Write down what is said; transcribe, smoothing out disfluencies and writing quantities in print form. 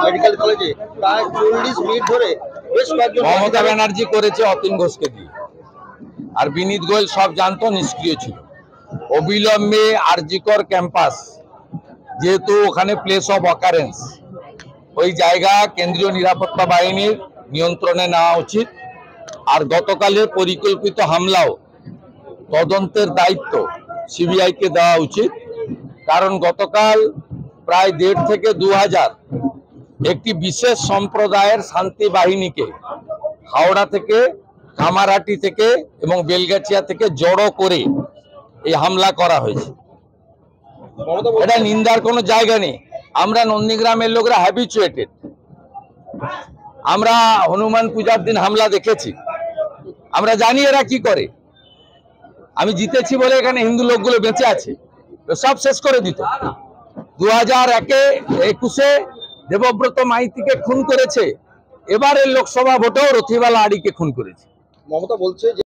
Medical কলেজে প্রায় 40 minute ধরে বেশ কয়েকজন মমতা ব্যানার্জি করেছে অতীন ঘোষকে দিয়ে, আর বিনীত গোয়েল সব জানতো, নিষ্ক্রিয় ছিল। অবিলম্বে আরজিকর ক্যাম্পাস, যেহেতু ওখানে প্লেস অফ অকারেন্স, ওই জায়গা কেন্দ্রীয় নিরাপত্তা বাহিনীর নিয়ন্ত্রণে নেওয়া উচিত। আর গতকালের পরিকল্পিত হামলাও তদন্তের দায়িত্ব সিবিআইকে দেওয়া উচিত, কারণ গতকাল প্রায় 1,500 থেকে 2,000 একটি বিশেষ সম্প্রদায়ের শান্তি বাহিনীকে হাওড়া থেকে, কামারহাটি থেকে এবং বেলগাছিয়া থেকে জড়ো করে এই হামলা করা হয়েছে। এটা নিন্দার কোনো জায়গা নেই। আমরা নন্দীগ্রামের লোকরা হ্যাবিচুয়েটেড, আমরা হনুমান পূজার দিন হামলা দেখেছি, আমরা জানি এরা কি করে। আমি জিতেছি বলে এখানে হিন্দু লোকগুলো বেঁচে আছে, সব শেষ করে দিত। 2021-এ দেবব্রত মাইতিকে খুন করেছে, এবারের লোকসভা ভোটেও রথিবালা আড়িকে খুন করেছে। মমতা বলছে